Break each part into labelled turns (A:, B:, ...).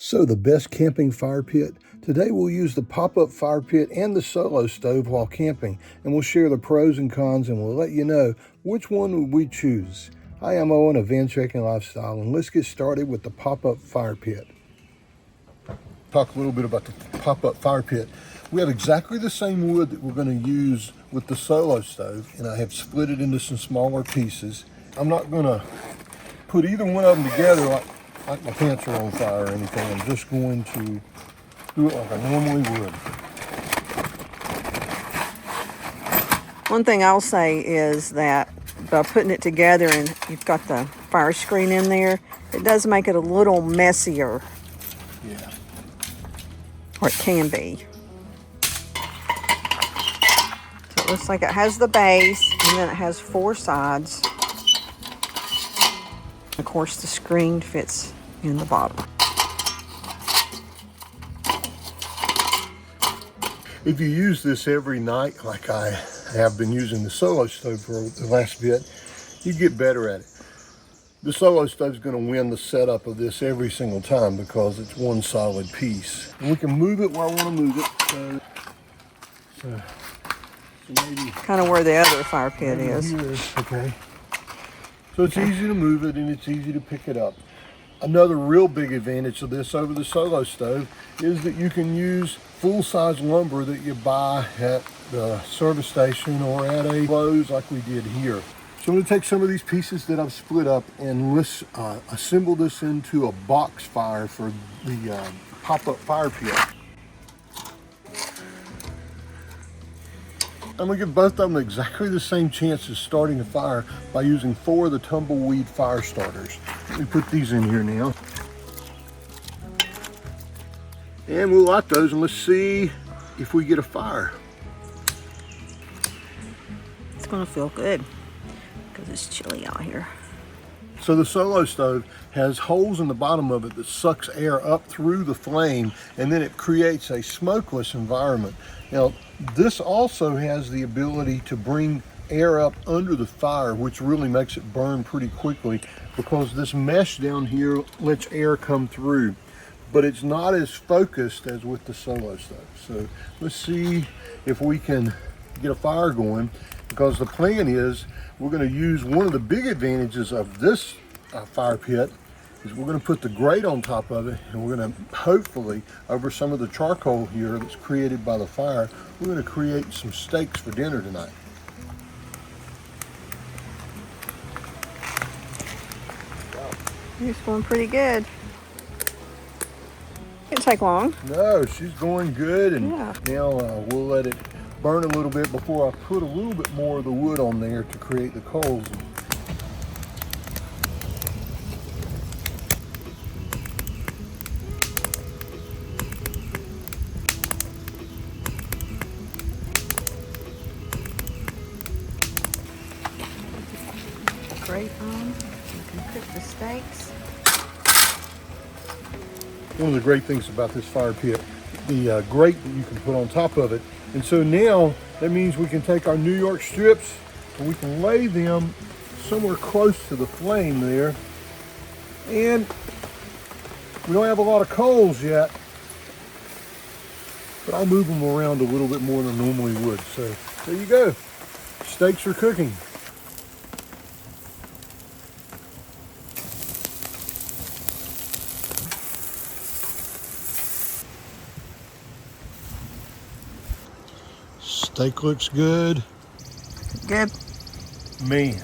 A: So the best camping fire pit. Today we'll use the pop-up fire pit and the solo stove while camping, and we'll share the pros and cons, and we'll let you know which one would we choose. Hi, I'm Owen of Van Trekking Lifestyle, and let's get started with the pop-up fire pit. Talk a little bit about the pop-up fire pit. We have exactly the same wood that we're going to use with the solo stove, and I have split it into some smaller pieces. I'm not going to put either one of them together like my pants are on fire or anything. I'm just going to do it like I normally would.
B: One thing I'll say is that by putting it together and you've got the fire screen in there, it does make it a little messier.
A: Yeah.
B: Or it can be. So it looks like it has the base and then it has 4 sides. Of course, the screen fits in the bottom.
A: If you use this every night, like I have been using the solo stove for the last bit, you get better at it. The solo stove is going to win the setup of this every single time because it's one solid piece. And we can move it where I want to move it. So maybe
B: kind of where the other fire pit is.
A: Here. Okay. So it's easy to move it and it's easy to pick it up. Another real big advantage of this over the solo stove is that you can use full-size lumber that you buy at the service station or at a Lowe's like we did here. So I'm going to take some of these pieces that I've split up and let's assemble this into a box fire for the pop-up fire pit. I'm going to give both of them exactly the same chance of starting a fire by using 4 of the tumbleweed fire starters. Let me put these in here now. And we'll light those and let's see if we get a fire.
B: It's going to feel good because it's chilly out here.
A: So the solo stove has holes in the bottom of it that sucks air up through the flame, and then it creates a smokeless environment. Now, this also has the ability to bring air up under the fire, which really makes it burn pretty quickly because this mesh down here lets air come through, but it's not as focused as with the solo stove. So let's see if we can get a fire going, because the plan is we're going to use one of the big advantages of this fire pit is we're going to put the grate on top of it, and we're going to hopefully, over some of the charcoal here that's created by the fire, we're going to create some steaks for dinner tonight.
B: It's going pretty good. It didn't take long.
A: No, she's going good, and
B: yeah.
A: Now we'll let it burn a little bit before I put a little bit more of the wood on there to create the coals.
B: Grate on. You can cook the steaks.
A: One of the great things about this fire pit, the grate that you can put on top of it. And so now that means we can take our New York strips and we can lay them somewhere close to the flame there. And we don't have a lot of coals yet, but I'll move them around a little bit more than I normally would. So there you go. Steaks are cooking. Steak looks good.
B: Good.
A: Man,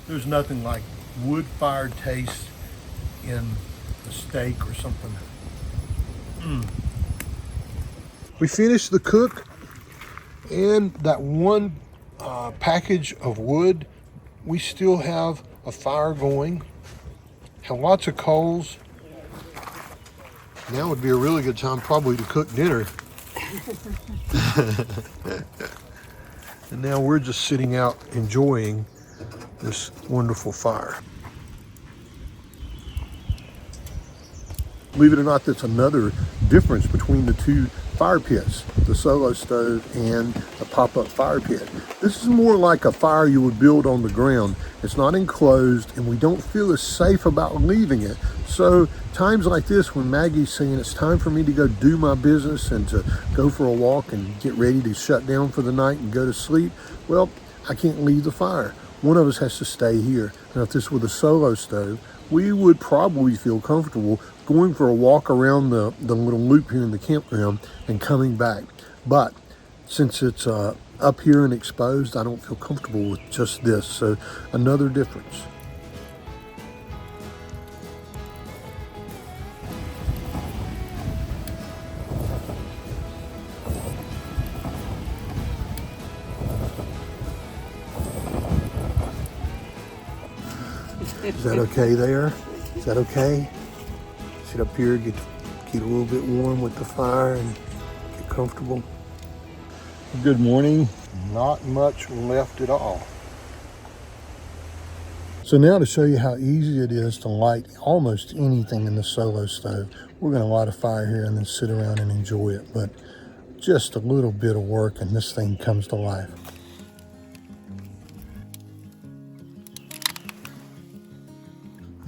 A: there's nothing like wood-fired taste in a steak or something. We finished the cook, and that one package of wood, we still have a fire going, have lots of coals. Now would be a really good time probably to cook dinner. And now we're just sitting out enjoying this wonderful fire. Believe it or not, that's another difference between the two fire pits, the solo stove and the pop-up fire pit. This is more like a fire you would build on the ground. It's not enclosed and we don't feel as safe about leaving it. So times like this when Maggie's saying it's time for me to go do my business and to go for a walk and get ready to shut down for the night and go to sleep, well, I can't leave the fire. One of us has to stay here. Now if this were the solo stove, we would probably feel comfortable going for a walk around the little loop here in the campground and coming back. But since it's up here and exposed, I don't feel comfortable with just this. So another difference. Is that okay there? Is that okay? Sit up here, get a little bit warm with the fire and get comfortable. Good morning. Not much left at all. So now to show you how easy it is to light almost anything in the solo stove. We're going to light a fire here and then sit around and enjoy it. But just a little bit of work and this thing comes to life.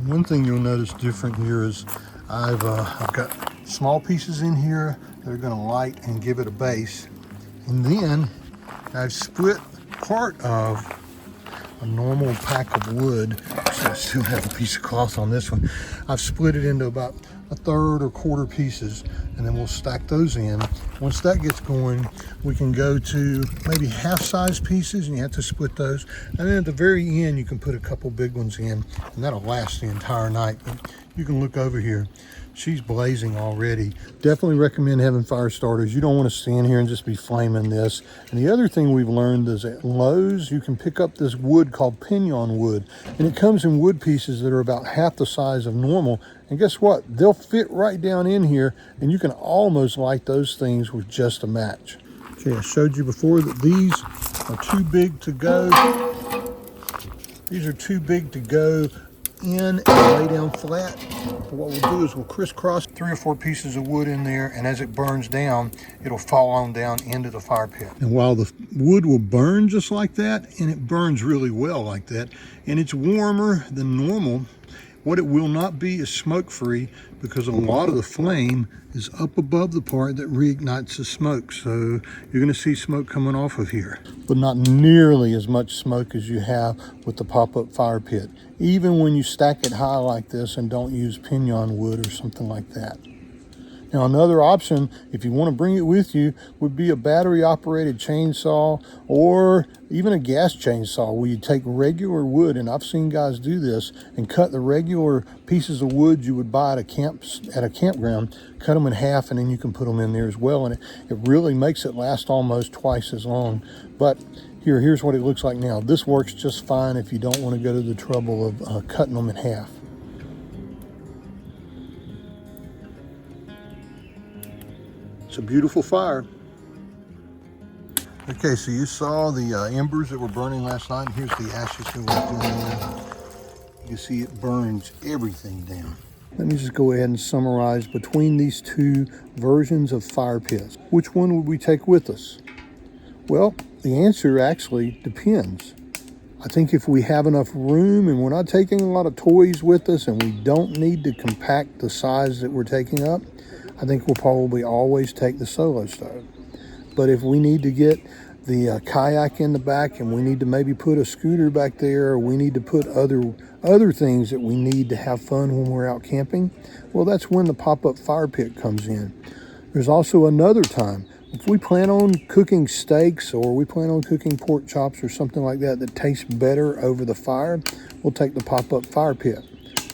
A: One thing you'll notice different here is I've got small pieces in here that are going to light and give it a base. And then I've split part of a normal pack of wood. So I still have a piece of cloth on this one. I've split it into about a third or quarter pieces, and then we'll stack those in. Once that gets going, we can go to maybe half-size pieces, and you have to split those. And then at the very end, you can put a couple big ones in, and that'll last the entire night. But you can look over here. She's blazing already. Definitely recommend having fire starters. You don't want to stand here and just be flaming this. And the other thing we've learned is at Lowe's, you can pick up this wood called pinon wood. And it comes in wood pieces that are about half the size of normal. And guess what? They'll fit right down in here and you can almost light those things with just a match. Okay, I showed you before that these are too big to go. These are too big to go in and lay down flat. But what we'll do is we'll crisscross 3 or 4 pieces of wood in there, and as it burns down, it'll fall on down into the fire pit. And while the wood will burn just like that, and it burns really well like that, and it's warmer than normal, what it will not be is smoke free, because a lot of the flame is up above the part that reignites the smoke. So you're going to see smoke coming off of here, but not nearly as much smoke as you have with the pop-up fire pit, even when you stack it high like this and don't use pinon wood or something like that. Now another option, if you want to bring it with you, would be a battery operated chainsaw or even a gas chainsaw, where you take regular wood, and I've seen guys do this, and cut the regular pieces of wood you would buy at a campground, cut them in half, and then you can put them in there as well, and it really makes it last almost twice as long. But here's what it looks like now. This works just fine if you don't want to go to the trouble of cutting them in half. It's a beautiful fire. Okay, so you saw the embers that were burning last night, and here's the ashes that were in there. You can see it burns everything down. Let me just go ahead and summarize between these two versions of fire pits. Which one would we take with us? Well, the answer actually depends. I think if we have enough room and we're not taking a lot of toys with us and we don't need to compact the size that we're taking up, I think we'll probably always take the solo stove. But if we need to get the kayak in the back, and we need to maybe put a scooter back there, or we need to put other things that we need to have fun when we're out camping, well, that's when the pop-up fire pit comes in. There's also another time. If we plan on cooking steaks, or we plan on cooking pork chops or something like that that tastes better over the fire, we'll take the pop-up fire pit.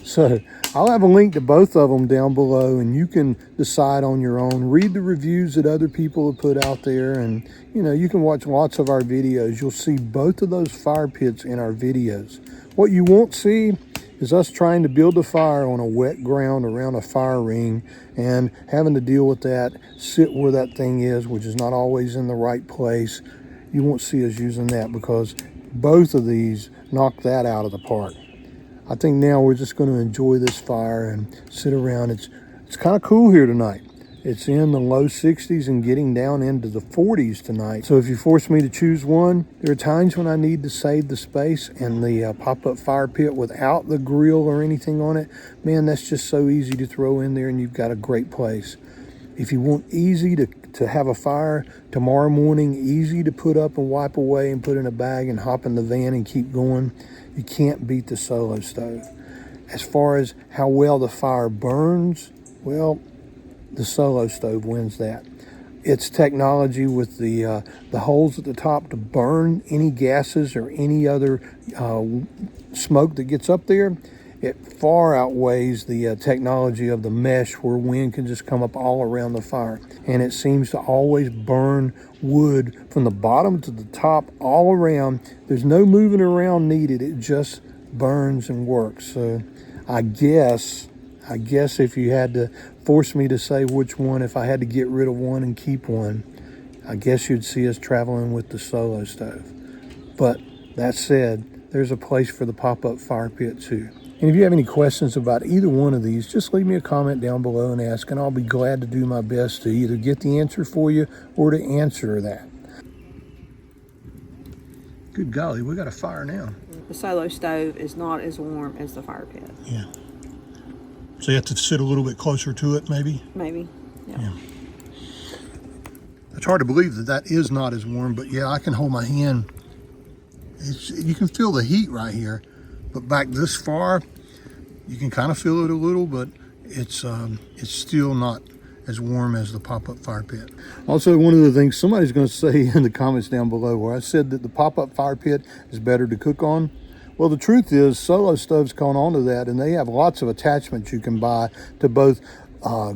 A: So I'll have a link to both of them down below, and you can decide on your own. Read the reviews that other people have put out there, and you can watch lots of our videos. You'll see both of those fire pits in our videos. What you won't see is us trying to build a fire on a wet ground around a fire ring and having to deal with that, sit where that thing is, which is not always in the right place. You won't see us using that, because both of these knock that out of the park. I think now we're just going to enjoy this fire and sit around. It's kind of cool here tonight. It's in the low 60s and getting down into the 40s tonight. So if you force me to choose one, there are times when I need to save the space, and the pop-up fire pit without the grill or anything on it, man, that's just so easy to throw in there and you've got a great place. If you want easy to have a fire tomorrow morning, easy to put up and wipe away and put in a bag and hop in the van and keep going, you can't beat the Solo Stove. As far as how well the fire burns, well, the Solo Stove wins that. Its technology with the holes at the top to burn any gases or any other smoke that gets up there, it far outweighs the technology of the mesh where wind can just come up all around the fire. And it seems to always burn wood from the bottom to the top all around. There's no moving around needed. It just burns and works. So I guess if you had to force me to say which one, if I had to get rid of one and keep one, I guess you'd see us traveling with the Solo Stove. But that said, there's a place for the pop-up fire pit too. And if you have any questions about either one of these, just leave me a comment down below and ask, and I'll be glad to do my best to either get the answer for you or to answer that. Good golly, we got a fire now.
B: The Solo Stove is not as warm as the fire pit.
A: Yeah. So you have to sit a little bit closer to it, maybe?
B: Maybe, yeah.
A: It's hard to believe that is not as warm, but yeah, I can hold my hand. You can feel the heat right here, but back this far, you can kind of feel it a little, but it's still not as warm as the pop-up fire pit. Also, one of the things somebody's going to say in the comments down below where I said that the pop-up fire pit is better to cook on. Well, the truth is Solo Stove's gone on to that, and they have lots of attachments you can buy to both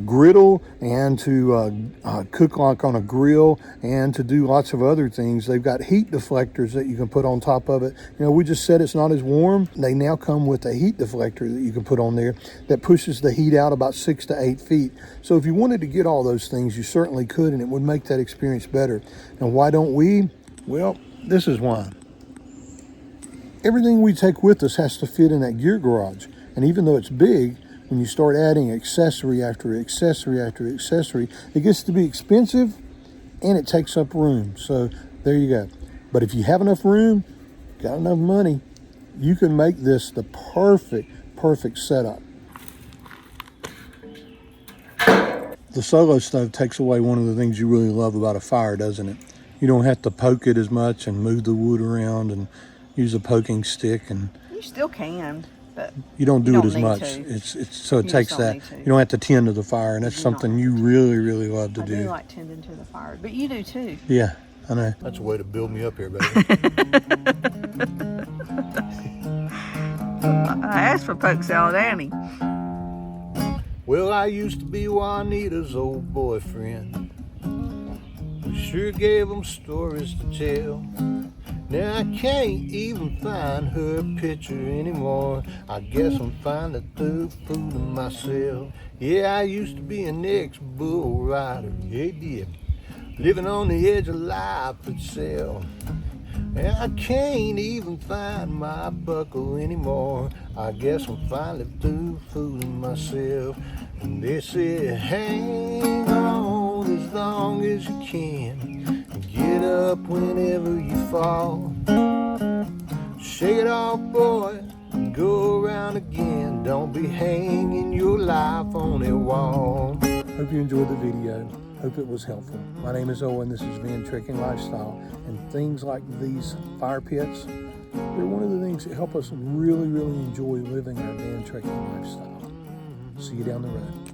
A: griddle and to cook like on a grill and to do lots of other things. They've got heat deflectors that you can put on top of it. You know, we just said it's not as warm. They now come with a heat deflector that you can put on there that pushes the heat out about 6 to 8 feet. So if you wanted to get all those things, you certainly could, and it would make that experience better. And why don't we? Well, this is why. Everything we take with us has to fit in that gear garage. And even though it's big, when you start adding accessory after accessory after accessory, it gets to be expensive and it takes up room. So there you go. But if you have enough room, got enough money, you can make this the perfect setup. The Solo Stove takes away one of the things you really love about a fire, doesn't it? You don't have to poke it as much and move the wood around and use a poking stick, and
B: You still can, but
A: you don't do it as
B: need
A: much.
B: to.
A: So it
B: You
A: takes
B: just don't
A: that.
B: need to.
A: You don't have to tend to the fire, and that's
B: do
A: something
B: not.
A: you really love to
B: I do
A: do.
B: like tending to the fire, but you do too.
A: Yeah, I know. That's a way to build me up here, baby.
B: I asked for poke salad, Annie.
A: Well, I used to be Juanita's old boyfriend. We sure gave him stories to tell. Now I can't even find her picture anymore. I guess I'm finally through fooling myself. Yeah, I used to be an ex-bull rider. Yeah, did. Living on the edge of life itself. And I can't even find my buckle anymore. I guess I'm finally through fooling myself. And they said, hang on as long as you can. And get up whenever you fall. Shake it off, boy, and go around again. Don't be hanging your life on a wall. Hope you enjoyed the video. Hope it was helpful. My name is Owen. This is Van Trekking Lifestyle. And things like these fire pits, they're one of the things that help us really enjoy living our van trekking lifestyle. See you down the road.